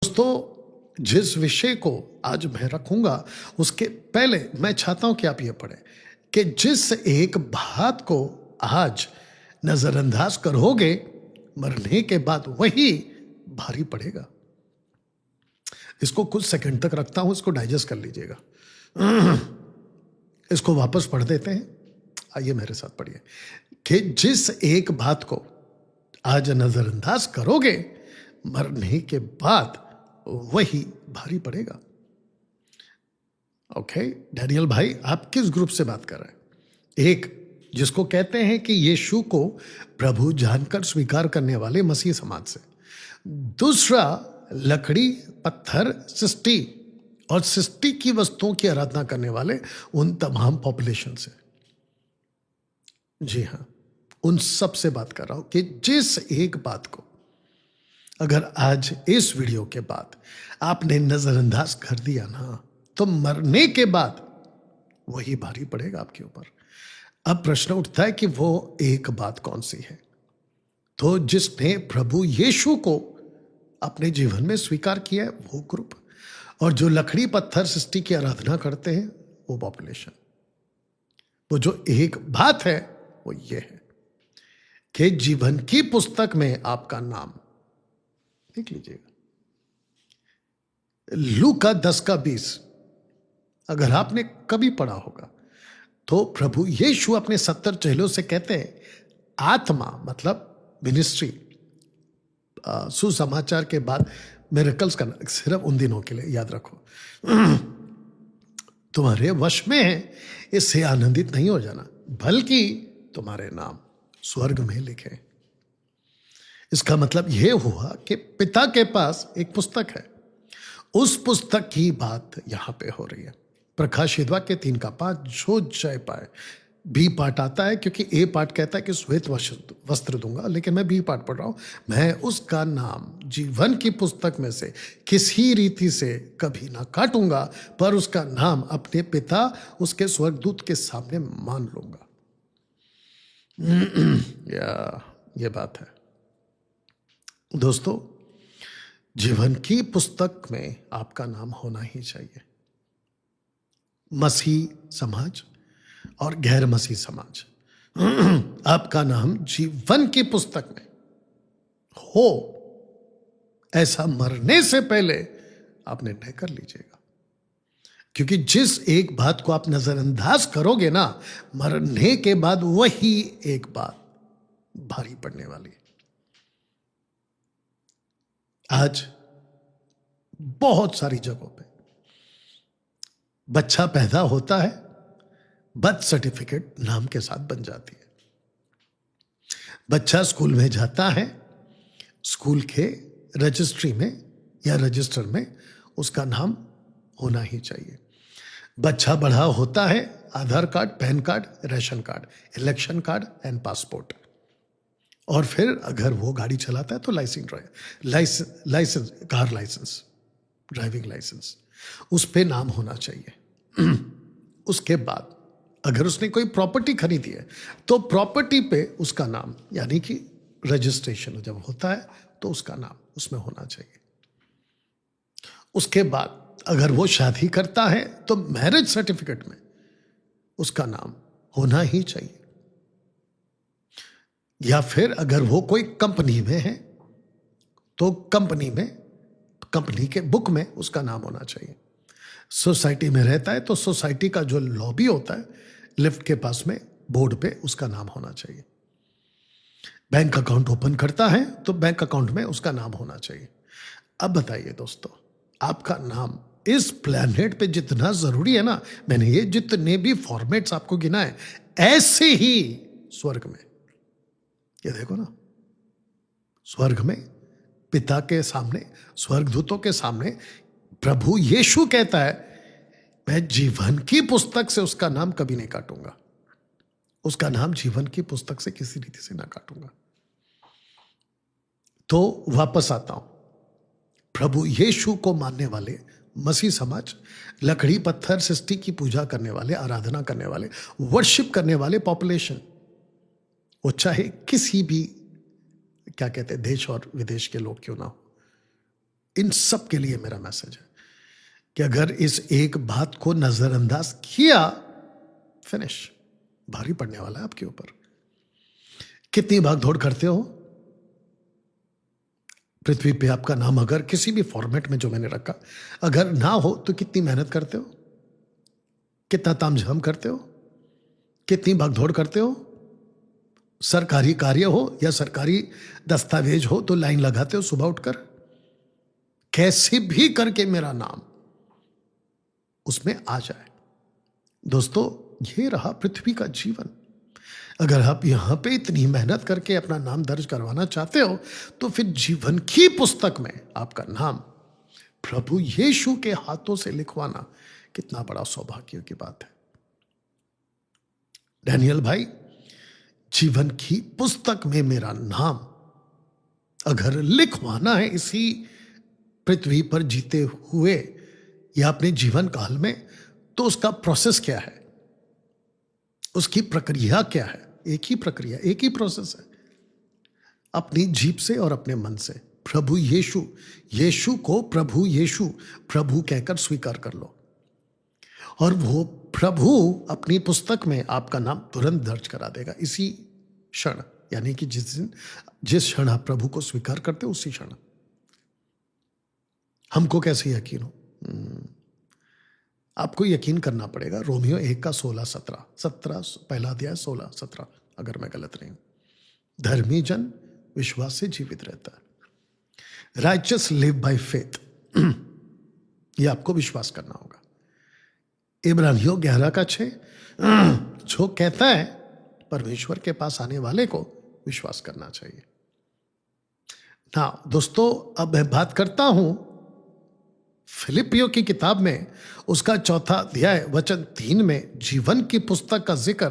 दोस्तों, जिस विषय को आज मैं रखूंगा उसके पहले मैं चाहता हूं कि आप ये पढ़ें कि जिस एक बात को आज नजरअंदाज करोगे मरने के बाद वही भारी पड़ेगा। इसको कुछ सेकंड तक रखता हूं, इसको डाइजेस्ट कर लीजिएगा। इसको वापस पढ़ देते हैं। आइए मेरे साथ पढ़िए कि जिस एक बात को आज नजरअंदाज करोगे मरने के बाद वही भारी पड़ेगा। ओके डैनियल भाई, आप किस ग्रुप से बात कर रहे हैं? एक जिसको कहते हैं कि यीशु को प्रभु जानकर स्वीकार करने वाले मसीह समाज से, दूसरा लकड़ी पत्थर सृष्टि और सृष्टि की वस्तुओं की आराधना करने वाले उन तमाम पॉपुलेशन से। जी हां, उन सब से बात कर रहा हूं कि जिस एक बात को अगर आज इस वीडियो के बाद आपने नजरअंदाज कर दिया ना, तो मरने के बाद वही भारी पड़ेगा आपके ऊपर। अब प्रश्न उठता है कि वो एक बात कौन सी है? तो जिसने प्रभु यीशु को अपने जीवन में स्वीकार किया है वो ग्रुप, और जो लकड़ी पत्थर सृष्टि की आराधना करते हैं वो पॉपुलेशन। वो जो एक बात है वो ये है कि जीवन की पुस्तक में आपका नाम देख लीजिएगा। लूका 10:20 अगर आपने कभी पढ़ा होगा तो प्रभु यीशु अपने 70 चेलों से कहते हैं, आत्मा मतलब मिनिस्ट्री, सुसमाचार के बाद मिरेकल्स करना सिर्फ उन दिनों के लिए, याद रखो। तुम्हारे वश में है, इससे आनंदित नहीं हो जाना, बल्कि तुम्हारे नाम स्वर्ग में लिखे। इसका मतलब यह हुआ कि पिता के पास एक पुस्तक है, उस पुस्तक की बात यहां पे हो रही है। प्रकाशित वाक्य 3:5 जो जय पाए। बी पार्ट आता है क्योंकि ए पार्ट कहता है कि श्वेत वस्त्र दूंगा, लेकिन मैं बी पार्ट पढ़ रहा हूं। मैं उसका नाम जीवन की पुस्तक में से किसी रीति से कभी ना काटूंगा, पर उसका नाम अपने पिता उसके स्वर्गदूत के सामने मान लूंगा। ये बात है दोस्तों, जीवन की पुस्तक में आपका नाम होना ही चाहिए। मसीह समाज और गैर मसीह समाज, आपका नाम जीवन की पुस्तक में हो, ऐसा मरने से पहले आप निर्णय कर लीजिएगा। क्योंकि जिस एक बात को आप नजरअंदाज करोगे ना, मरने के बाद वही एक बात भारी पड़ने वाली है। आज बहुत सारी जगहों पे बच्चा पैदा होता है, बर्थ सर्टिफिकेट नाम के साथ बन जाती है। बच्चा स्कूल में जाता है, स्कूल के रजिस्ट्री में या रजिस्टर में उसका नाम होना ही चाहिए। बच्चा बड़ा होता है, Aadhaar card, PAN card, ration card, election card and passport, और फिर अगर वो गाड़ी चलाता है तो licence, car licence, driving licence, उस पे नाम होना चाहिए। उसके बाद अगर उसने कोई प्रॉपर्टी खरीदी है तो प्रॉपर्टी पे उसका नाम, यानी कि रजिस्ट्रेशन जब होता है तो उसका नाम उसमें होना चाहिए। उसके बाद अगर वो शादी करता है तो मैरिज सर्टिफिकेट में उसका नाम होना ही चाहिए। या फिर अगर वो कोई कंपनी में है तो कंपनी के बुक में उसका नाम होना चाहिए। सोसाइटी में रहता है तो सोसाइटी का जो लॉबी होता है लिफ्ट के पास में, बोर्ड पे उसका नाम होना चाहिए। बैंक अकाउंट ओपन करता है तो बैंक अकाउंट में उसका नाम होना चाहिए। अब बताइए दोस्तों, आपका नाम इस प्लैनेट पे जितना जरूरी है ना, मैंने ये जितने भी फॉर्मेट्स आपको गिनाए, ऐसे ही स्वर्ग में, ये देखो ना, स्वर्ग में पिता के सामने, स्वर्गदूतों के सामने प्रभु यीशु कहता है, मैं जीवन की पुस्तक से उसका नाम कभी नहीं काटूंगा। उसका नाम जीवन की पुस्तक से किसी रीति से ना काटूंगा। तो वापस आता हूं, प्रभु यीशु को मानने वाले मसीह समाज, लकड़ी पत्थर सृष्टि की पूजा करने वाले, आराधना करने वाले, वर्शिप करने वाले पॉपुलेशन, वो चाहे किसी भी क्या कहते हैं देश और विदेश के लोग क्यों ना हो, इन सब के लिए मेरा मैसेज है कि अगर इस एक बात को नजरअंदाज किया, फिनिश, भारी पड़ने वाला है आपके ऊपर। कितनी भागदौड़ करते हो पृथ्वी पे, आपका नाम अगर किसी भी फॉर्मेट में जो मैंने रखा अगर ना हो तो कितनी मेहनत करते हो, कितना तामझाम करते हो, कितनी भागदौड़ करते हो। सरकारी कार्य हो या सरकारी दस्तावेज हो तो लाइन लगाते हो सुबह उठकर, कैसे भी करके मेरा नाम उसमें आ जाए। दोस्तों, ये रहा पृथ्वी का जीवन। अगर आप यहां पे इतनी मेहनत करके अपना नाम दर्ज करवाना चाहते हो तो फिर जीवन की पुस्तक में आपका नाम प्रभु यीशु के हाथों से लिखवाना कितना बड़ा सौभाग्य की बात है। डैनियल भाई, जीवन की पुस्तक में मेरा नाम अगर लिखवाना है इसी पृथ्वी पर जीते हुए या अपने जीवन काल में, तो उसका प्रोसेस क्या है, उसकी प्रक्रिया क्या है? एक ही प्रक्रिया, एक ही प्रोसेस है। अपनी जीभ से और अपने मन से प्रभु यीशु, यीशु को प्रभु यीशु, प्रभु कहकर स्वीकार कर लो और वो प्रभु अपनी पुस्तक में आपका नाम तुरंत दर्ज करा देगा इसी क्षण। यानी कि जिस क्षण आप प्रभु को स्वीकार करते हो उसी क्षण। हमको कैसे यकीन हो? आपको यकीन करना पड़ेगा। रोमियो 1 का 16-17 पहला अध्याय 16-17, अगर मैं गलत नहीं हूं। धर्मी जन विश्वास से जीवित रहता है। राइचस लिव बाय फेथ, ये आपको विश्वास करना होगा। इब्रानियों 11 का 6 जो कहता है परमेश्वर के पास आने वाले को विश्वास करना चाहिए। ना दोस्तों, अब मैं बात करता हूं फिलिपियों की किताब में उसका 4 अध्याय वचन 3 में जीवन की पुस्तक का जिक्र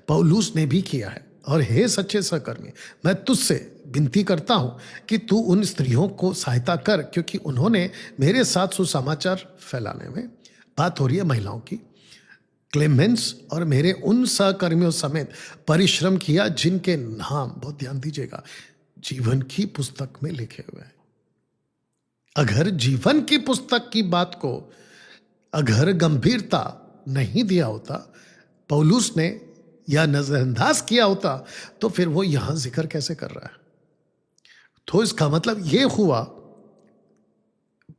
पौलुस ने भी किया है। और हे सच्चे सहकर्मी, मैं तुझसे विनती करता हूं कि तू उन स्त्रियों को सहायता कर, क्योंकि उन्होंने मेरे साथ सुसमाचार फैलाने में, बात हो रही है महिलाओं की, क्लेमेंस और मेरे उन सहकर्मियों समेत परिश्रम किया जिनके नाम, बहुत ध्यान दीजिएगा, जीवन की पुस्तक में लिखे हुए हैं। अगर जीवन की पुस्तक की बात को अगर गंभीरता नहीं दिया होता पौलुस ने या नजरअंदाज किया होता तो फिर वो यहां जिक्र कैसे कर रहा है? तो इसका मतलब ये हुआ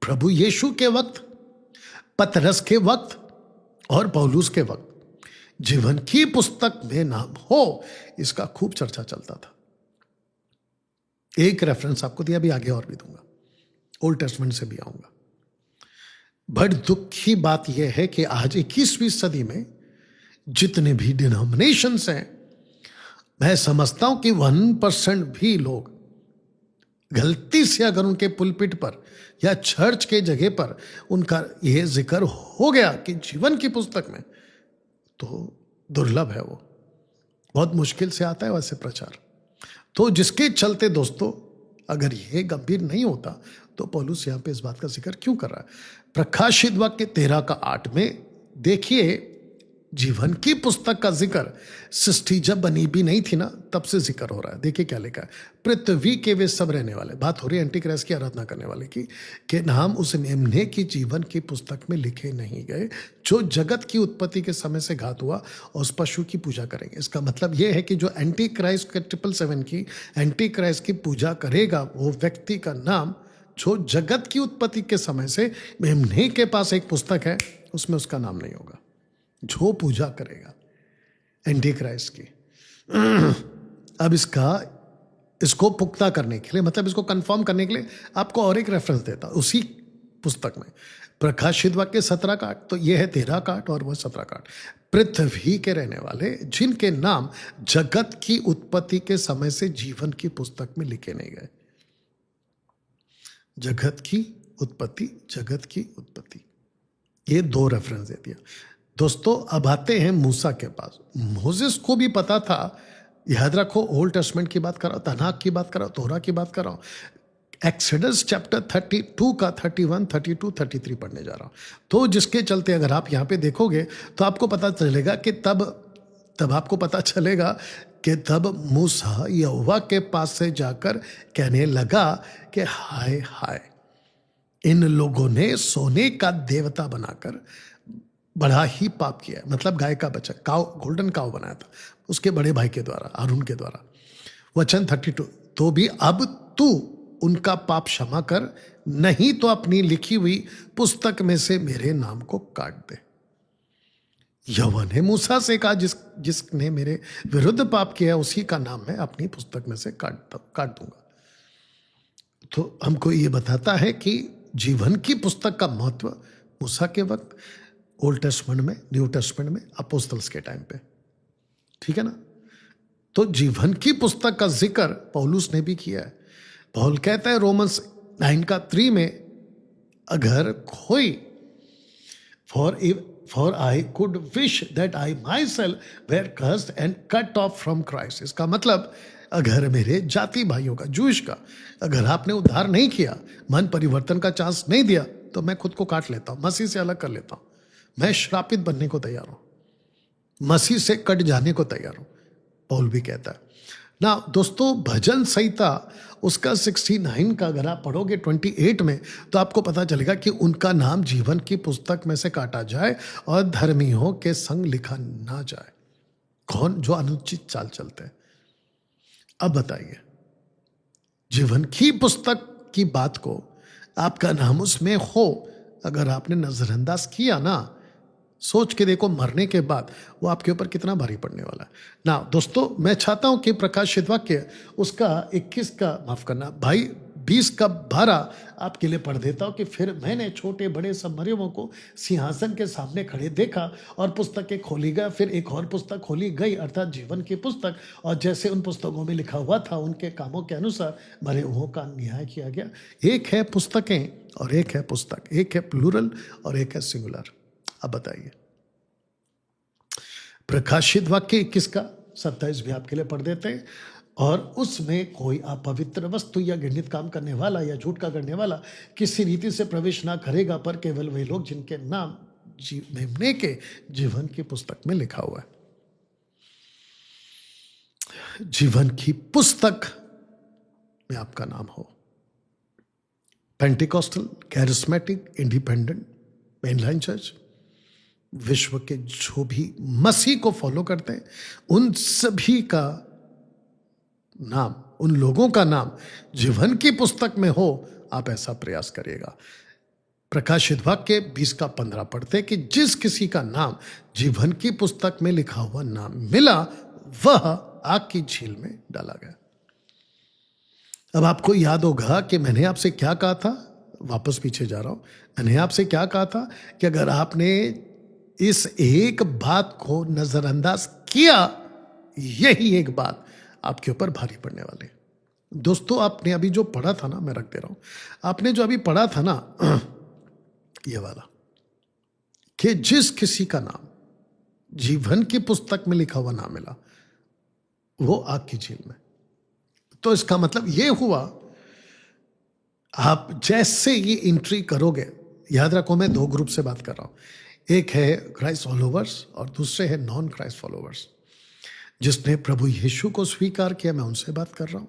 प्रभु यीशु के वक्त, पतरस के वक्त और पौलुस के वक्त जीवन की पुस्तक में नाम हो, इसका खूब चर्चा चलता था। एक रेफरेंस आपको दिया, भी आगे और भी दूंगा, ओल्ड टेस्टमेंट से भी आऊंगा। बड़ी दुख की बात यह है कि आज 21वीं सदी में जितने भी डिनोमिनेशंस हैं, मैं समझता हूं कि 1% भी लोग गलती से अगर उनके पुलपिट पर या चर्च के जगह पर उनका यह जिक्र हो गया कि जीवन की पुस्तक में, तो दुर्लभ है, वो बहुत मुश्किल से आता है वैसे प्रचार। तो जिसके चलते दोस्तों, अगर यह गंभीर नहीं होता तो पौलुस यहां पे इस बात का जिक्र क्यों कर रहा है? प्रकाशित वाक्य 13 का 8 में देखिए, जीवन की पुस्तक का जिक्र सृष्टि जब बनी भी नहीं थी ना, तब से जिक्र हो रहा है। देखिए क्या लिखा है, पृथ्वी के वे सब रहने वाले, बात हो रही है एंटीक्राइस्ट की आराधना करने वाले की, के नाम उस मेमने की जीवन की पुस्तक में लिखे नहीं गए जो जगत की उत्पत्ति के समय से घात हुआ और उस पशु की पूजा करेंगे। इसका मतलब यह है कि जो एंटी क्राइस्ट के 777 की एंटी क्राइस्ट की पूजा करेगा, वो व्यक्ति का नाम जो जगत की उत्पत्ति के समय से मेमने के पास एक पुस्तक है, उसमें उसका नाम नहीं होगा। जो पूजा करेगा एंटी क्राइस्ट की। अब इसको पुख्ता करने के लिए, मतलब इसको कंफर्म करने के लिए आपको और एक रेफरेंस देता उसी पुस्तक में, प्रकाशित वाक्य 17 का 8, तो यह है 13 का 8 और वह 17 का 8। पृथ्वी के रहने वाले जिनके नाम जगत की उत्पत्ति के समय से जीवन की पुस्तक में लिखे नहीं गए। जगत की उत्पत्ति, ये 2 रेफरेंस दे दिया। दोस्तों, अब आते हैं मूसा के पास। मोसेस को भी पता था, याद रखो, ओल्ड टेस्टमेंट की बात कर रहा हूं, तनाक की बात कर रहा हूं, तोरा की बात कर रहा हूं। एक्सोडस चैप्टर 32 का 31, 32, 33 पढ़ने जा रहा हूं। तो जिसके चलते अगर आप यहां पे देखोगे तो आपको पता चलेगा कि तब आपको पता चलेगा कि तब मूसा यहोवा के पास से जाकर कहने लगा कि हाय हाय, इन लोगों ने सोने का देवता बनाकर बड़ा ही पाप किया, मतलब गाय का बच्चा, काव, गोल्डन काव बनाया था उसके बड़े भाई के द्वारा, अरुण के द्वारा। वचन 32, तो भी अब तू उनका पाप क्षमा कर, नहीं तो अपनी लिखी हुई पुस्तक में से मेरे नाम को काट दे। यहोवा ने मूसा से कहा, जिसने मेरे विरुद्ध पाप किया उसी का नाम मैं अपनी पुस्तक में से काट दूंगा। तो हमको ये बताता है कि जीवन की पुस्तक का महत्व मूसा के वक्त, ओल्ड टेस्टमेंट में, न्यू टेस्टमेंट में, अपोस्टल्स के टाइम पे, ठीक है ना। तो जीवन की पुस्तक का जिक्र पौलुस ने भी किया है। पौल कहता है रोमन्स 9:3 में, अगर कोई for I could wish that I myself were cursed and cut off from Christ. इसका मतलब अगर मेरे जाति भाइयों का, जूश का, अगर आपने उद्धार नहीं किया, मन परिवर्तन का चांस नहीं दिया, तो मैं खुद को काट लेता हूं, मसीह से अलग कर लेता हूं। मैं श्रापित बनने को तैयार हूं, मसीह से कट जाने को तैयार हूं, पौल भी कहता है ना। दोस्तों, भजन संहिता उसका 69 का अगर आप पढ़ोगे 28 में, तो आपको पता चलेगा कि उनका नाम जीवन की पुस्तक में से काटा जाए और धर्मियों के संग लिखा ना जाए। कौन? जो अनुचित चाल चलते हैं। अब बताइए, जीवन की पुस्तक की बात को आपका नाम उसमें हो, अगर आपने नजरअंदाज किया ना, सोच के देखो मरने के बाद वो आपके ऊपर कितना भारी पड़ने वाला है ना। दोस्तों, मैं चाहता हूं कि प्रकाशित वाक्य उसका 21 का, माफ करना भाई, 20 का 12 आपके लिए पढ़ देता हूं कि फिर मैंने छोटे बड़े सब मरियमों को सिंहासन के सामने खड़े देखा और पुस्तकें खोली गई। फिर एक और पुस्तक खोली गई, अर्थात जीवन की पुस्तक, और जैसे उन पुस्तकों में लिखा हुआ था उनके कामों के अनुसार मरे हुओं का न्याय किया गया। एक है पुस्तकें और एक है पुस्तक, एक है प्लूरल और एक है सिंगुलर। अब बताइए, प्रकाशित वाक्य 21 का 27 भी आपके लिए पढ़ देते हैं। और उसमें कोई अपवित्र वस्तु या घृणित काम करने वाला या झूठ का करने वाला किसी रीति से प्रवेश ना करेगा, पर केवल वे लोग जिनके नाम मेमने के जीवन की पुस्तक में लिखा हुआ है। जीवन की पुस्तक में आपका नाम हो। Pentecostal, charismatic, independent, mainline church, विश्व के जो भी मसीह को फॉलो करते हैं, उन सभी का नाम, उन लोगों का नाम जीवन की पुस्तक में हो। आप ऐसा प्रयास करिएगा। प्रकाशित वाक्य 20 का 15 पढ़ते कि जिस किसी का नाम जीवन की पुस्तक में लिखा हुआ नाम मिला, वह आग की झील में डाला गया। अब आपको याद होगा कि मैंने आपसे क्या कहा था, वापस पीछे जा रहा हूं। मैंने आपसे क्या कहा था कि अगर आपने इस एक बात को नजरअंदाज किया, यही एक बात आपके ऊपर भारी पड़ने वाले। दोस्तों, आपने अभी जो पढ़ा था ना, मैं रख दे रहा हूं, आपने जो अभी पढ़ा था ना, ये वाला, कि जिस किसी का नाम जीवन की पुस्तक में लिखा हुआ ना मिला, वो आग की झील में। तो इसका मतलब ये हुआ, आप जैसे ये एंट्री करोगे, याद रखो मैं 2 ग्रुप से बात कर रहा हूं। एक है क्राइस्ट फॉलोवर्स और दूसरे है नॉन क्राइस्ट फॉलोवर्स। जिसने प्रभु यीशु को स्वीकार किया, मैं उनसे बात कर रहा हूं,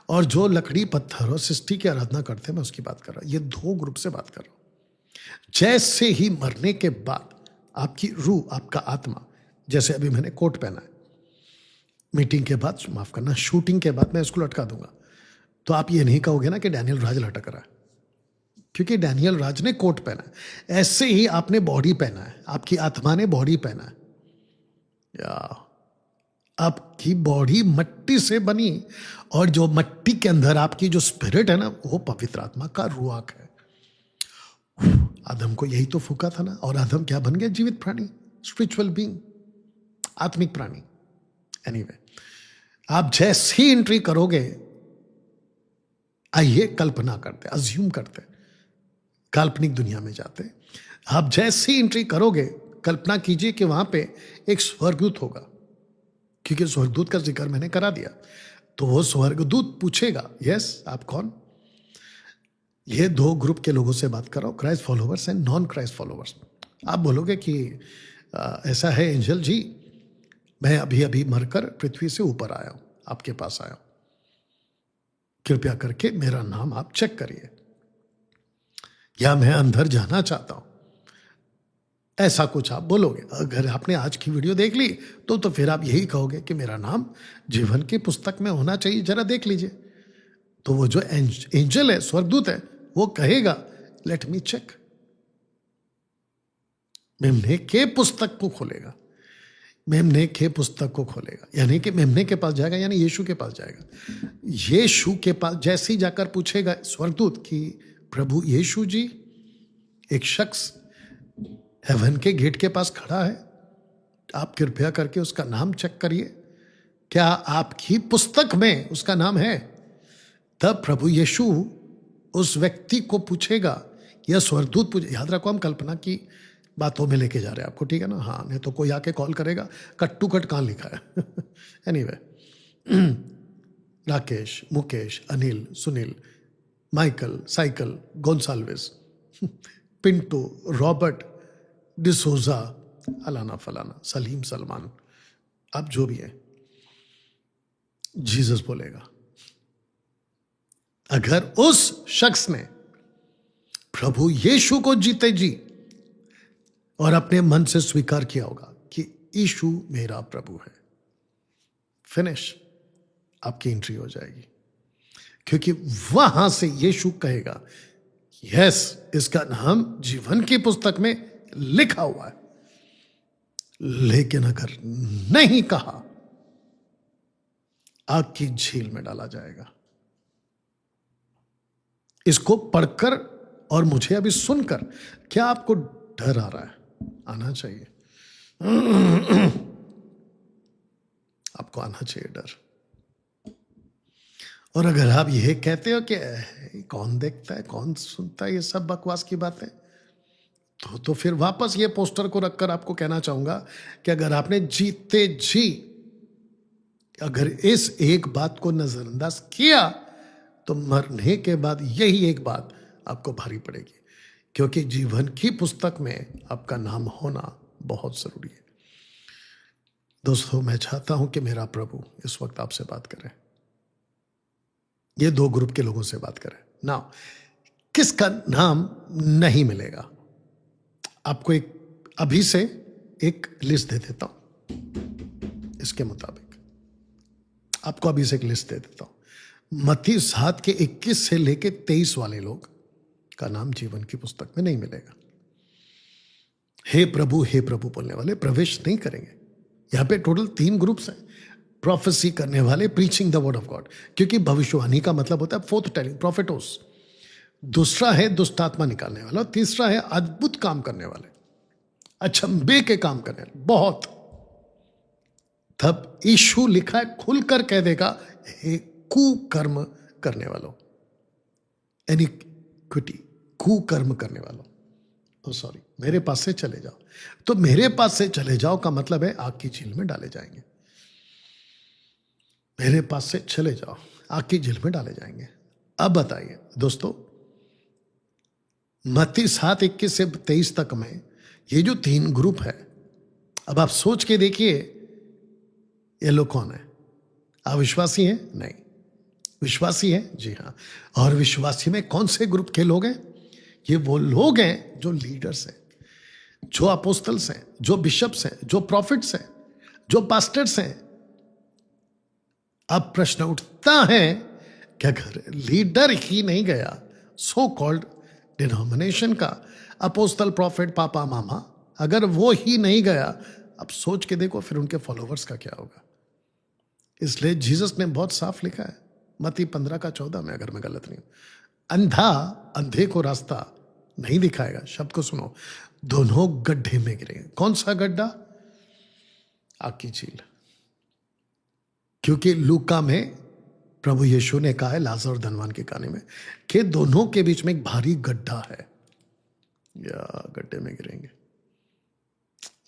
और जो लकड़ी पत्थर और सृष्टि की आराधना करते हैं, मैं उसकी बात कर रहा हूं। ये 2 ग्रुप से बात कर रहा हूं। जैसे ही मरने के बाद आपकी रूह, आपका आत्मा, जैसे अभी मैंने कोट पहना है, मीटिंग के बाद, माफ करना, शूटिंग के बाद मैं इसको लटका दूंगा, तो आप ये नहीं कहोगे ना कि डैनियल राज लटक रहा है, क्योंकि डैनियल राज ने कोट पहना है। ऐसे ही आपने बॉडी पहना है, आपकी आत्मा ने बॉडी पहना है। या आपकी बॉडी मट्टी से बनी, और जो मट्टी के अंदर आपकी जो स्पिरिट है ना, वो पवित्र आत्मा का रुआक है। आदम को यही तो फूका था ना, और आदम क्या बन गया? जीवित प्राणी, स्पिरिचुअल बीइंग, आत्मिक प्राणी। एनीवे, आप जैसी एंट्री करोगे, आइए कल्पना करते, अज्यूम करते, काल्पनिक दुनिया में जाते। आप जैसी एंट्री करोगे, कल्पना कीजिए कि वहां पे एक स्वर्गदूत होगा, क्योंकि स्वर्गदूत का जिक्र मैंने करा दिया। तो वो स्वर्गदूत पूछेगा, यस, आप कौन? ये 2 ग्रुप के लोगों से बात कर रहा हूं, Christ followers and non Christ followers. आप बोलोगे कि ऐसा है एंजल जी, मैं अभी अभी मरकर पृथ्वी से ऊपर आया हूं, आपके पास आया हूं, कृपया करके मेरा नाम आप चेक करिए। या मैं अंदर जाना चाहता हूं, ऐसा कुछ आप बोलोगे। अगर आपने आज की वीडियो देख ली तो फिर आप यही कहोगे कि मेरा नाम जीवन की पुस्तक में होना चाहिए, जरा देख लीजिए। तो वो जो एंजल है, स्वर्गदूत है, वो कहेगा लेट मी चेक। मेमने के पुस्तक को खोलेगा, मेमने के पुस्तक को खोलेगा, यानी कि मेमने के पास जाएगा, यानी यीशु के पास जाएगा। यीशु के पास जैसे ही जाकर पूछेगा स्वर्गदूत कि प्रभु यीशु जी, एक शख्स हेवन के गेट के पास खड़ा है, आप कृपया करके उसका नाम चेक करिए, क्या आपकी पुस्तक में उसका नाम है? तब प्रभु यीशु उस व्यक्ति को पूछेगा, या स्वर्गदूत पूछे। याद रखो, हम कल्पना की बातों में लेके जा रहे हैं आपको, ठीक है ना? हाँ, नहीं तो कोई आके कॉल करेगा कट टू कट कहाँ लिखा है। Anyway, Rakesh, Mukesh, Anil, Sunil, Michael, cycle, Gonsalves, Pintu, Robert, D'Souza, अलाना फलाना, सलीम, सलमान, आप जो भी है, जीसस बोलेगा। अगर उस शख्स ने प्रभु यीशु को जीते जी और अपने मन से स्वीकार किया होगा कि यीशु मेरा प्रभु है, फिनिश, आपकी एंट्री हो जाएगी। क्योंकि वहां से यीशु कहेगा यस, इसका नाम जीवन की पुस्तक में लिखा हुआ है। लेकिन अगर नहीं कहा, आग की झील में डाला जाएगा। इसको पढ़कर और मुझे अभी सुनकर क्या आपको डर आ रहा है? आना चाहिए। आपको आना चाहिए डर। और अगर आप ये कहते हो कि कौन देखता है, कौन सुनता है, ये सब बकवास की बात है, तो फिर वापस ये पोस्टर को रखकर आपको कहना चाहूंगा कि अगर आपने जीते जी अगर इस एक बात को नजरअंदाज किया तो मरने के बाद यही एक बात आपको भारी पड़ेगी। क्योंकि जीवन की पुस्तक में आपका नाम होना बहुत जरूरी है। दोस्तों, मैं चाहता हूं कि मेरा प्रभु इस वक्त आपसे बात करे, ये दो ग्रुप के लोगों से बात करे ना। किसका नाम नहीं मिलेगा? आपको एक अभी से एक लिस्ट दे देता हूं। इसके मुताबिक आपको अभी से एक लिस्ट दे देता हूं। मत्ती 7 के 21 से लेके 23 वाले लोग का नाम जीवन की पुस्तक में नहीं मिलेगा। हे प्रभु बोलने वाले प्रवेश नहीं करेंगे। यहां पे टोटल 3 ग्रुप्स हैं। प्रोफेसी करने वाले, preaching the word of God, क्योंकि भविष्यवाणी का मतलब होता है फोर्थ टेलिंग, प्रोफेटोस। दूसरा है दुष्ट आत्मा निकालने वाला, और तीसरा है अद्भुत काम करने वाले, अचंभे के काम करने वाले, बहुत। तब यीशु लिखा है, खुलकर कह देगा, हे कुकर्म करने वालों, एनिक्विटी, कुकर्म करने वालों, ओ सॉरी, मेरे पास से चले जाओ। तो मेरे पास से चले जाओ का मतलब है आग की झील में डाले जाएंगे। मेरे पास से चले जाओ, आग की झील में डाले जाएंगे। अब बताइए दोस्तों, मत्ती 7:21 से 23 तक में ये जो 3 ग्रुप है, अब आप सोच के देखिए, ये लोग कौन है? अविश्वासी हैं? नहीं, विश्वासी हैं, जी हाँ। और विश्वासी में कौन से ग्रुप के लोग हैं? ये वो लोग हैं जो लीडर्स हैं, जो अपोस्टल्स हैं, जो बिशप्स हैं, जो प्रॉफिट्स हैं, जो पास्टर्स हैं। अब प्रश्न उठता है कि अगर लीडर ही नहीं गया, सो कॉल्ड डिनोमिनेशन का अपोस्टल, प्रॉफिट, पापा, मामा, अगर वो ही नहीं गया, अब सोच के देखो फिर उनके फॉलोवर्स का क्या होगा। इसलिए जीसस ने बहुत साफ लिखा है, मत्ती 15:14 में, अगर मैं गलत नहीं हूं, अंधा अंधे को रास्ता नहीं दिखाएगा। शब्द को सुनो, दोनों गड्ढे में गिरेंगे। कौन सा गड्ढा? आग की झील। क्योंकि लूका में प्रभु यीशु ने कहा है लाजर और धनवान की कहानी में कि दोनों के बीच में एक भारी गड्ढा है, या गड्ढे में गिरेंगे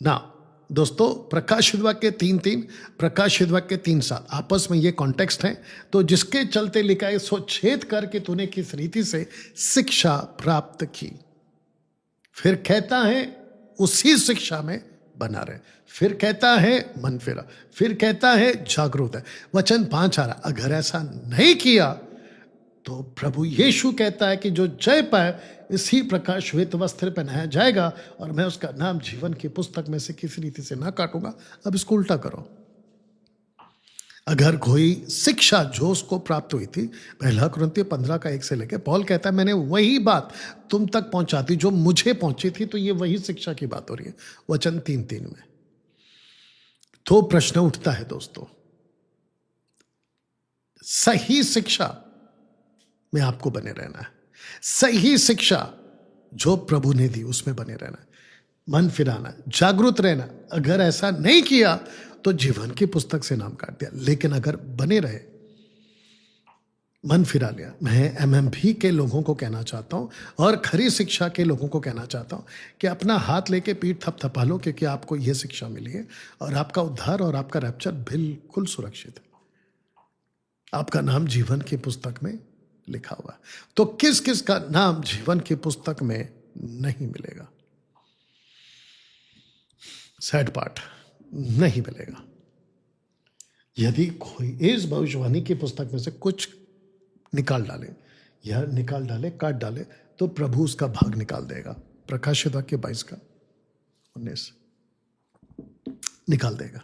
ना। दोस्तों, प्रकाशित वाक्य 3:3, प्रकाशित वाक्य 3:7 आपस में ये कॉन्टेक्स्ट है। तो जिसके चलते लिखा है, सो छेद करके तूने किस रीति से शिक्षा प्राप्त की। फिर कहता है उसी शिक्षा में बना रहे, फिर कहता है मन फेरा, फिर कहता है जागरूक है। वचन 5 आ रहा, अगर ऐसा नहीं किया तो प्रभु यीशु कहता है कि जो जय पाए इसी प्रकार श्वेत वस्त्र पहनाया जाएगा और मैं उसका नाम जीवन की पुस्तक में से किसी रीति से ना काटूंगा। अब इसको उल्टा करो। अगर कोई शिक्षा जो उसको प्राप्त हुई थी, 1 Corinthians 15 का 1 से लेकर पौल कहता है मैंने वही बात तुम तक पहुंचा दी जो मुझे पहुंची थी, तो ये वही शिक्षा की बात हो रही है वचन 3:3 में। तो प्रश्न उठता है दोस्तों, सही शिक्षा में आपको बने रहना है, सही शिक्षा जो प्रभु ने दी उसमें बने रहना है, मन फिराना, जागरूक रहना। अगर ऐसा नहीं किया तो जीवन की पुस्तक से नाम काट दिया। लेकिन अगर बने रहे, मन फिरा लिया। मैं एमएमभी के लोगों को कहना चाहता हूं और खरी शिक्षा के लोगों को कहना चाहता हूं कि अपना हाथ लेके पीठ थपथपा लो, क्योंकि आपको यह शिक्षा मिली है और आपका उद्धार और आपका रैप्चर बिल्कुल सुरक्षित है। आपका नाम जीवन की पुस्तक में लिखा हुआ है। तो किस किस का नाम जीवन की पुस्तक में नहीं मिलेगा? सैड पार्ट, नहीं मिलेगा। यदि कोई इस भविष्यवाणी की पुस्तक में से कुछ निकाल डाले या निकाल डाले, काट डाले, तो प्रभु उसका भाग निकाल देगा। प्रकाशित वाक्य 22:19 निकाल देगा।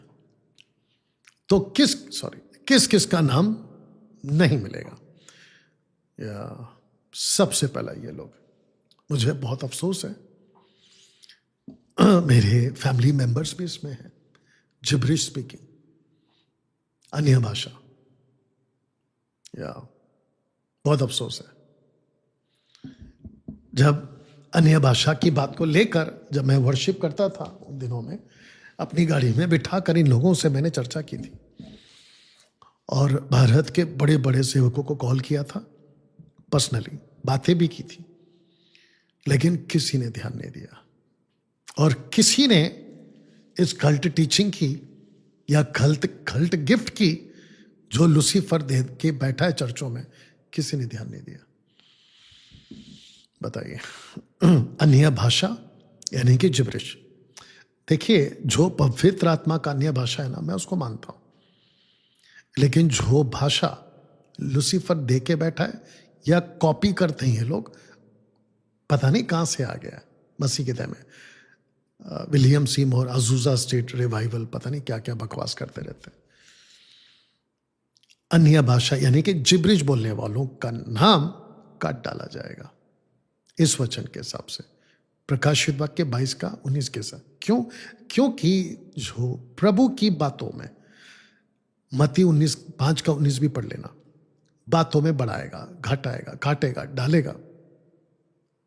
तो किस किस का नाम नहीं मिलेगा? या सबसे पहला ये लोग, मुझे बहुत अफसोस है, मेरे फैमिली मेंबर्स भी इसमें हैं, जिब्रिश स्पीकिंग, अन्य भाषा, या बहुत अफसोस है। जब अन्य भाषा की बात को लेकर जब मैं वर्शिप करता था उन दिनों में, अपनी गाड़ी में बिठा कर इन लोगों से मैंने चर्चा की थी और भारत के बड़े बड़े सेवकों को कॉल किया था, पर्सनली बातें भी की थी, लेकिन किसी ने ध्यान नहीं दिया। और किसी ने इस गलत टीचिंग की या गलत गिफ्ट की जो लूसीफर दे के बैठा है चर्चों में, किसी ने ध्यान नहीं दिया। बताइए, अन्य भाषा यानी कि जिब्रिश। देखिए, जो पवित्र आत्मा का अन्य भाषा है ना, मैं उसको मानता हूं, लेकिन जो भाषा लूसीफर दे के बैठा है या कॉपी करते हैं ये लोग, पता नहीं कहां से आ गया मसीह के टाइम में। विलियम सीमोर, अजूजा स्टेट रिवाइवल, पता नहीं क्या क्या बकवास करते रहते हैं। अन्य भाषा यानी कि जिब्रिश बोलने वालों का नाम काट डाला जाएगा इस वचन के हिसाब से, प्रकाशित वाक्य 22:19 के साथ। क्यों? क्योंकि जो प्रभु की बातों में, मत्ती 5:19 भी पढ़ लेना, बातों में बढ़ाएगा, घटाएगा, काटेगा, डालेगा,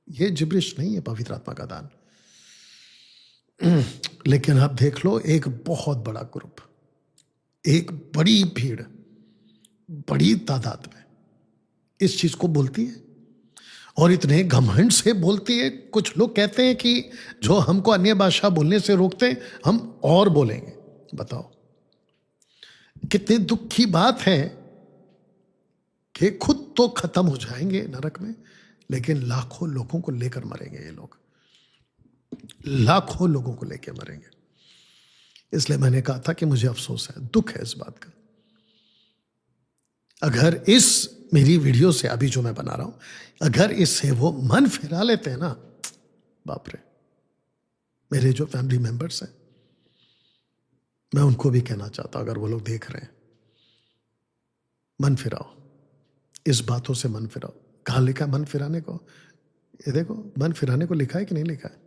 ये जिब्रिश नहीं है, पवित्र आत्मा का दान। लेकिन आप देख लो, एक बहुत बड़ा ग्रुप, एक बड़ी भीड़, बड़ी तादाद में इस चीज को बोलती है और इतने घमंड से बोलती है। कुछ लोग कहते हैं कि जो हमको अन्य भाषा बोलने से रोकते हैं, हम और बोलेंगे। बताओ, कितने दुख की बात है कि खुद तो खत्म हो जाएंगे नरक में, लेकिन लाखों लोगों को लेकर मरेंगे ये लोग, लाखों लोगों को लेकर मरेंगे। इसलिए मैंने कहा था कि मुझे अफसोस है, दुख है इस बात का। अगर इस मेरी वीडियो से, अभी जो मैं बना रहा हूं, अगर इससे वो मन फिरा लेते हैं ना, बाप रे, मेरे जो फैमिली मेंबर्स हैं, मैं उनको भी कहना चाहता हूं, अगर वो लोग देख रहे हैं, मन फिराओ, इस बातों से मन फिराओ। कहां लिखा है मन फिराने को? ये देखो, मन फिराने को लिखा है कि नहीं लिखा है?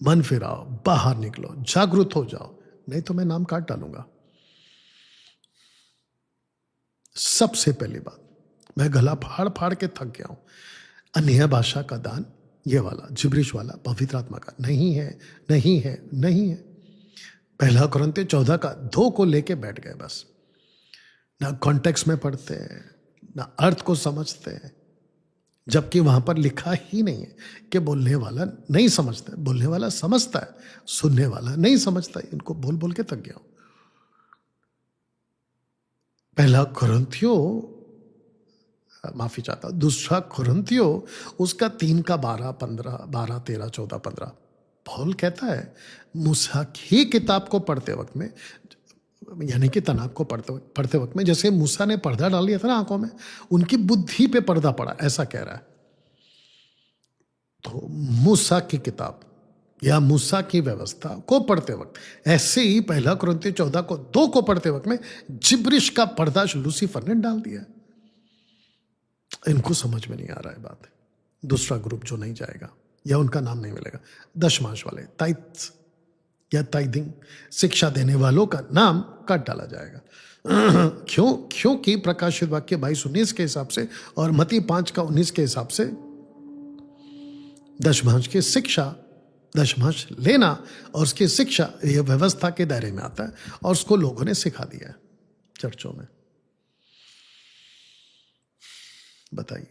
मन फिराओ, बाहर निकलो, जागरूक हो जाओ, नहीं तो मैं नाम काट डालूंगा। सबसे पहली बात, मैं गला फाड़ फाड़ के थक गया हूं। अन्य भाषा का दान, ये वाला जिब्रिश वाला, पवित्र आत्मा का नहीं है, नहीं है, नहीं है। 1 Corinthians 14:2 को लेके बैठ गए बस, ना कॉन्टेक्स्ट में पढ़ते हैं, ना अर्थ को समझते हैं, जबकि वहां पर लिखा ही नहीं है कि बोलने वाला नहीं समझता है, बोलने वाला समझता है, सुनने वाला नहीं समझता है। इनको बोल बोल के थक गया हूं। 1 Corinthians, माफी चाहता, 2 Corinthians उसका 3:12, 15, 12, 13, 14, 15 पौल कहता है, मूसा की किताब को पढ़ते वक्त में यानी कि तनाव को पढ़ते वक्त में, जैसे मूसा ने पर्दा डाल दिया था ना आंखों में, उनकी बुद्धि पे पर्दा पड़ा, ऐसा कह रहा है। तो मूसा की किताब या मूसा की व्यवस्था को पढ़ते वक्त, ऐसे ही 1 कुरिन्थियों 14:2 को पढ़ते वक्त में जिब्रिश का पर्दा लूसीफर ने डाल दिया। इनको समझ में नहीं आ रहा है बात। दूसरा ग्रुप जो नहीं जाएगा या उनका नाम नहीं मिलेगा, दशमांश वाले, ताइत्स या ताइदिंग, शिक्षा देने वालों का नाम काट डाला जाएगा। क्योंकि प्रकाशित वाक्य 22:19 के हिसाब से और मत्ती 5:19 के हिसाब से दशमांश की शिक्षा, दशमांश लेना और उसकी शिक्षा यह व्यवस्था के दायरे में आता है और उसको लोगों ने सिखा दिया है चर्चों में। बताइए,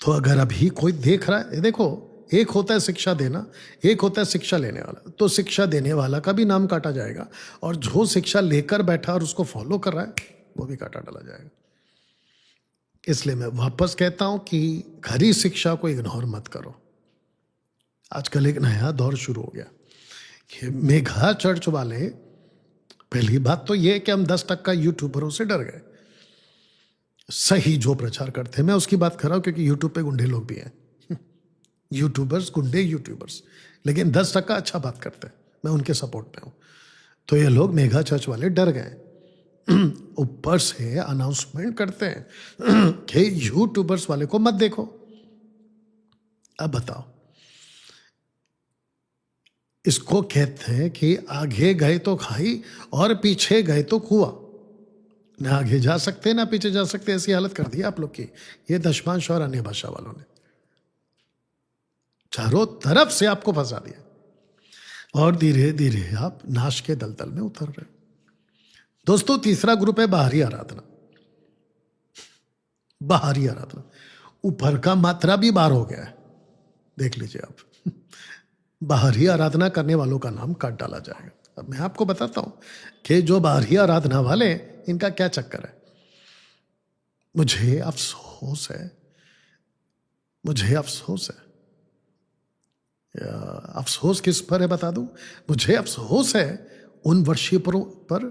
तो अगर अभी कोई देख रहा है, देखो, एक होता है शिक्षा देना, एक होता है शिक्षा लेने वाला। तो शिक्षा देने वाला का भी नाम काटा जाएगा और जो शिक्षा लेकर बैठा और उसको फॉलो कर रहा है वो भी काटा डाला जाएगा। इसलिए मैं वापस कहता हूं कि घरी शिक्षा को इग्नोर मत करो। आजकल एक नया दौर शुरू हो गया कि मेघा चर्च वाले, पहली बात तो ये कि हम 10% यूट्यूबरों से डर गए। सही जो प्रचार करते हैं, मैं उसकी बात कर रहा हूं क्योंकि यूट्यूब पे गुंडे लोग भी हैं, यूट्यूबर्स, गुंडे यूट्यूबर्स, लेकिन 10% अच्छा बात करते हैं, मैं उनके सपोर्ट में हूं। तो ये लोग मेघा चर्च वाले डर गए, ऊपर से अनाउंसमेंट करते हैं कि यूट्यूबर्स वाले को मत देखो। अब बताओ, इसको कहते हैं कि आगे गए तो खाई और पीछे गए तो कुआं। ना आगे जा सकते ना पीछे जा सकते, ऐसी हालत कर दी आप लोग की ये दशमांश और अन्य भाषा वालों ने। चारों तरफ से आपको फंसा दिया और धीरे धीरे आप नाश के दलदल में उतर रहे। दोस्तों, तीसरा ग्रुप है बाहरी आराधना। बाहरी आराधना, ऊपर का मात्रा भी बाहर हो गया है, देख लीजिए आप। बाहरी आराधना करने वालों का नाम काट डाला जाएगा। अब मैं आपको बताता हूं कि जो बाहरी आराधना वाले, इनका क्या चक्कर है। मुझे अफसोस है, मुझे अफसोस है। अफसोस किस पर है बता दूं? मुझे अफसोस है उन वर्शिपरों पर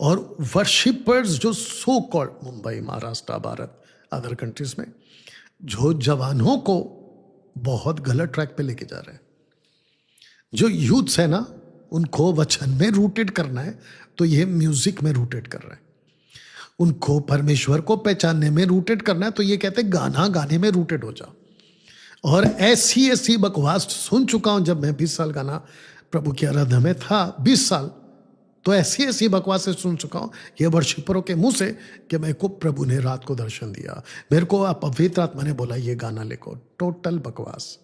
और वर्शिपर्स जो so called Mumbai, Maharashtra, Bharat, other countries में जो जवानों को बहुत गलत ट्रैक पे लेके जा रहे हैं। जो यूथ्स है ना, उनको वचन में रूटेड करना है तो ये म्यूजिक में रूटेड कर रहे हैं। उनको परमेश्वर को पहचानने में रूटेड करना है तो ये कहते हैं गाना गाने में रूटेड हो जाओ। और ऐसी ऐसी बकवास सुन चुका हूं। जब मैं 20 साल गाना प्रभु की आराधना में था, 20 साल, तो ऐसी ऐसी बकवासें सुन चुका हूं ये वर्शिपरों के मुंह से कि मेरे को प्रभु ने रात को दर्शन दिया, मेरे को पवित्र आत्मा ने बोला ये गाना लिखो। टोटल बकवास।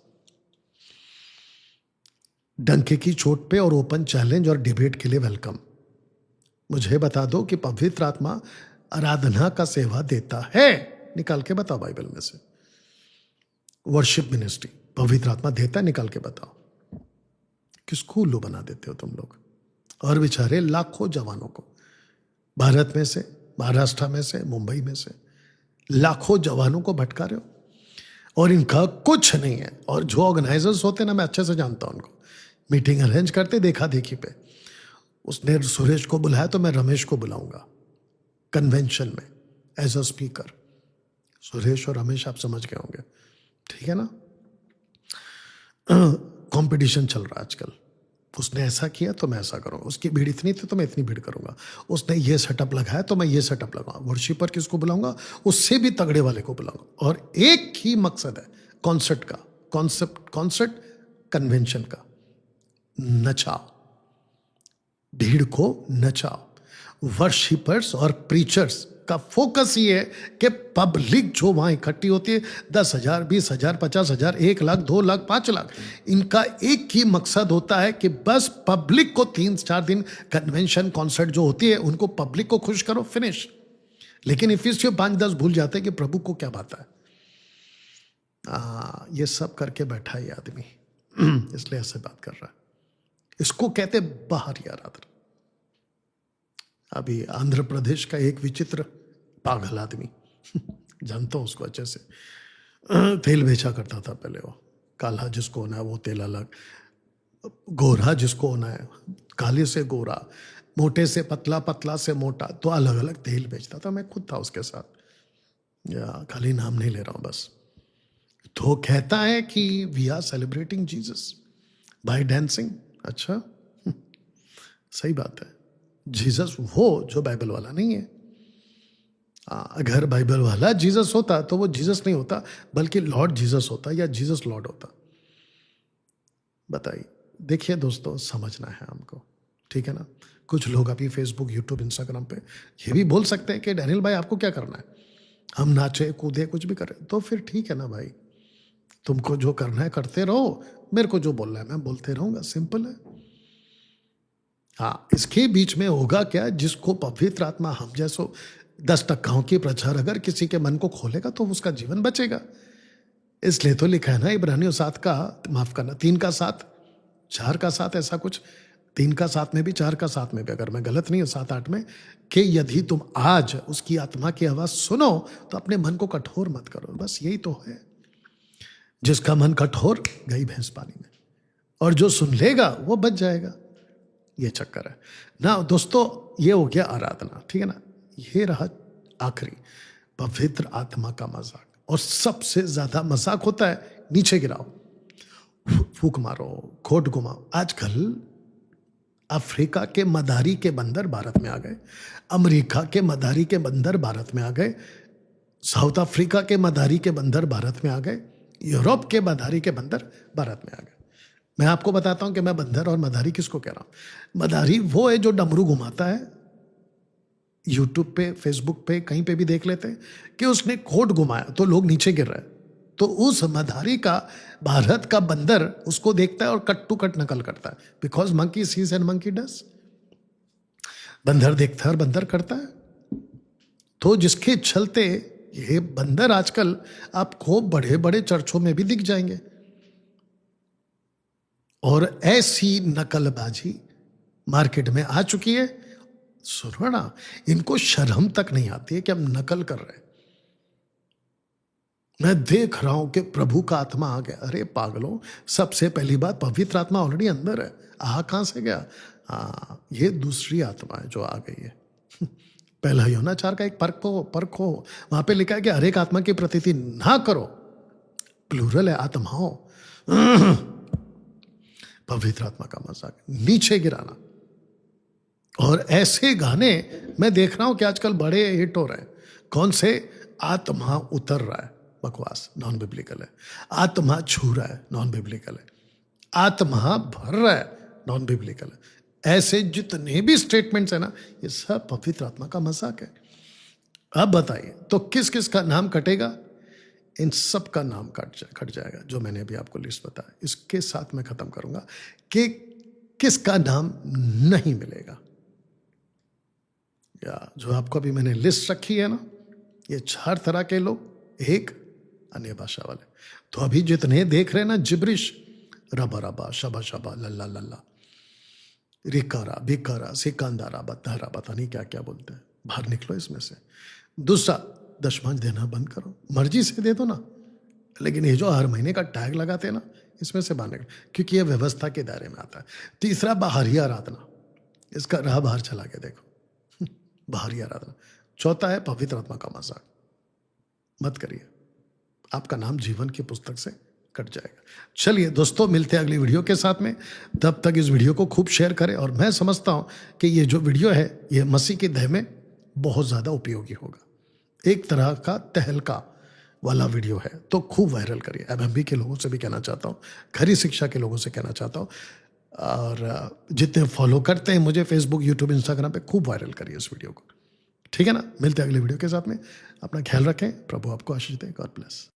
डंके की चोट पे और ओपन चैलेंज और डिबेट के लिए वेलकम। मुझे बता दो कि पवित्र आत्मा आराधना का सेवा देता है, निकाल के बताओ बाइबल में से। वर्शिप मिनिस्ट्री पवित्र आत्मा देता है, निकाल के बताओ। किसको उल्लू बना देते हो तुम लोग। और बेचारे लाखों जवानों को भारत में से, महाराष्ट्र में से, मुंबई में से लाखों जवानों को भटका रहे हो और इनका कुछ नहीं है। और जो ऑर्गेनाइजर्स होते ना, मैं अच्छे से जानता हूं उनको, मीटिंग अरेंज करते देखा देखी पे। उसने सुरेश को बुलाया तो मैं रमेश को बुलाऊंगा कन्वेंशन में एज अ स्पीकर। सुरेश और रमेश आप समझ गए होंगे, ठीक है ना। कंपटीशन चल रहा है आजकल। उसने ऐसा किया तो मैं ऐसा करूंगा, उसकी भीड़ इतनी थी तो मैं इतनी भीड़ करूंगा, उसने ये सेटअप लगाया तो मैं ये सेटअप लगाऊंगा। वर्शिपर किसको बुलाऊंगा? उससे भी तगड़े वाले को बुलाऊंगा। और एक ही मकसद है कॉन्सर्ट का, कॉन्सर्ट कन्वेंशन का, नचाओ, भीड़ को नचाओ। वर्शिपर्स और प्रीचर्स का फोकस ये है कि पब्लिक जो वहां इकट्ठी होती है, 10,000, 20,000, 50,000, 1 लाख, 2 लाख, 5 लाख, इनका एक ही मकसद होता है कि बस पब्लिक को 3-4 दिन कन्वेंशन कॉन्सर्ट जो होती है उनको पब्लिक को खुश करो, फिनिश। लेकिन इफिसियों 5-10 भूल जाते हैं कि प्रभु को क्या बात है। ये सब करके बैठा है आदमी, इसलिए ऐसे बात कर रहा है। इसको कहते बाहरी आराधना। अभी आंध्र प्रदेश का एक विचित्र पागल आदमी जानता हूं उसको अच्छे से, तेल बेचा करता था पहले। वो काला जिसको होना है वो तेल अलग, गोरा जिसको होना है काले से गोरा, मोटे से पतला, पतला से मोटा, तो अलग अलग तेल बेचता था। मैं खुद था उसके साथ, या खाली नाम नहीं ले रहा हूं बस। तो कहता है कि we are celebrating Jesus by dancing. अच्छा, सही बात है। जीसस वो जो बाइबल वाला नहीं है। अगर बाइबल वाला जीसस होता तो वो जीसस नहीं होता, बल्कि लॉर्ड जीसस होता, या जीसस लॉर्ड होता। बताइए। देखिए दोस्तों, समझना है हमको, ठीक है ना। कुछ लोग अभी फेसबुक, यूट्यूब, इंस्टाग्राम पे ये भी बोल सकते हैं कि डैनियल भाई आपको क्या करना है, हम नाचे कूदे कुछ भी करें। तो फिर ठीक है ना भाई, तुमको जो करना है करते रहो, मेरे को जो बोलना है मैं बोलते रहूंगा, सिंपल है। हाँ, इसके बीच में होगा क्या, जिसको पवित्र आत्मा हम जैसो 10% की प्रचार अगर किसी के मन को खोलेगा तो उसका जीवन बचेगा। इसलिए तो लिखा है ना इब्रानियों 7 का, माफ करना 3 का 7, 4 का 7, ऐसा कुछ, 3 का 7 में भी, 4 का 7 में भी, अगर मैं गलत नहीं हूं, 7-8 में, कि यदि तुम आज उसकी आत्मा की आवाज सुनो तो अपने मन को कठोर मत करो। बस यही तो है। जिसका मन कठोर, गई भैंस पानी में, और जो सुन लेगा वो बच जाएगा। ये चक्कर है ना दोस्तों। ये हो गया आराधना, ठीक है ना। ये रहा आखिरी, पवित्र आत्मा का मजाक। और सबसे ज्यादा मजाक होता है नीचे गिराओ, फूक मारो, खोट घुमाओ। आजकल अफ्रीका के मदारी के बंदर भारत में आ गए, अमेरिका के मदारी के बंदर भारत में आ गए, साउथ अफ्रीका के मदारी के बंदर भारत में आ गए, यूरोप के मदारी के बंदर भारत में आ गए। मैं आपको बताता हूं कि मैं बंदर और मदारी किसको कह रहा हूं। मदारी वो है जो डमरू घुमाता है। यूट्यूब पे, फेसबुक पे, कहीं पे भी देख लेते हैं कि उसने कोट घुमाया तो लोग नीचे गिर रहे हैं, तो उस मदारी का भारत का बंदर उसको देखता है और कट टू कट नकल करता है। Because monkey sees and monkey does. बंदर देखता है और बंदर करता है। तो जिसके चलते ये बंदर आजकल आपको बड़े बड़े चर्चों में भी दिख जाएंगे। और ऐसी नकलबाजी मार्केट में आ चुकी है। सुनो ना, इनको शर्म तक नहीं आती है कि हम नकल कर रहे हैं। मैं देख रहा हूं कि प्रभु का आत्मा आ गया। अरे पागलों, सबसे पहली बात, पवित्र आत्मा ऑलरेडी अंदर है। कहां से गया? हाँ, ये दूसरी आत्मा है जो आ गई है। पहला यूहन्ना 4 का 1 परखो, वहां पे लिखा है कि हर एक आत्मा की प्रतीति ना करो। प्लूरल है, आत्माओं। पवित्र आत्मा का मजाक, नीचे गिराना। और ऐसे गाने मैं देख रहा हूं कि आजकल बड़े हिट हो रहे हैं। कौन से? आत्मा उतर रहा है, बकवास, नॉन बिब्लिकल है। आत्मा छू रहा है, नॉन बिब्लिकल है। आत्मा भर रहा है, नॉन बिब्लिकल है। ऐसे जितने भी स्टेटमेंट्स है ना, ये सब पवित्र आत्मा का मजाक है। अब बताइए, तो किस किस का नाम कटेगा? इन सब का नाम कट जाएगा, जो मैंने अभी आपको लिस्ट बताया। इसके साथ मैं खत्म करूंगा कि किसका नाम नहीं मिलेगा, या जो आपको अभी मैंने लिस्ट रखी है ना, ये 4 तरह के लोग, एक अन्य भाषा वाले। तो अभी जितने देख रहे हैं ना, जिब्रिश, रबा रबा, शबा शबा, लल्ला लल्ला, रिकारा, बिकारा, सिकंदारा, बतहरा, पता नहीं क्या क्या बोलते हैं, बाहर निकलो इसमें से। दूसरा, दशमांश देना बंद करो, मर्जी से दे दो ना, लेकिन ये जो हर महीने का टैग लगाते हैं ना, इसमें से बाहर निकलो, क्योंकि ये व्यवस्था के दायरे में आता है। तीसरा, बाहरी आराधना, इसका राह बाहर चला के देखो, बाहरी आराधना। चौथा है पवित्र आत्मा का मजाक, मत करिए, आपका नाम जीवन की पुस्तक से कट जाएगा। चलिए दोस्तों, मिलते हैं अगली वीडियो के साथ में। तब तक इस वीडियो को खूब शेयर करें। और मैं समझता हूं कि ये जो वीडियो है, ये मसीह के देह में बहुत ज़्यादा उपयोगी होगा। एक तरह का तहलका वाला वीडियो है, तो खूब वायरल करिए। एमएमबी के लोगों से भी कहना चाहता हूँ, खरी शिक्षा के लोगों से कहना चाहता हूँ, और जितने फॉलो करते हैं मुझे फेसबुक, यूट्यूब, इंस्टाग्राम पे, खूब वायरल करिए इस वीडियो को। ठीक है ना? मिलते हैं अगले वीडियो के साथ में। अपना ख्याल रखें, प्रभु आपको आशीष दे। God bless.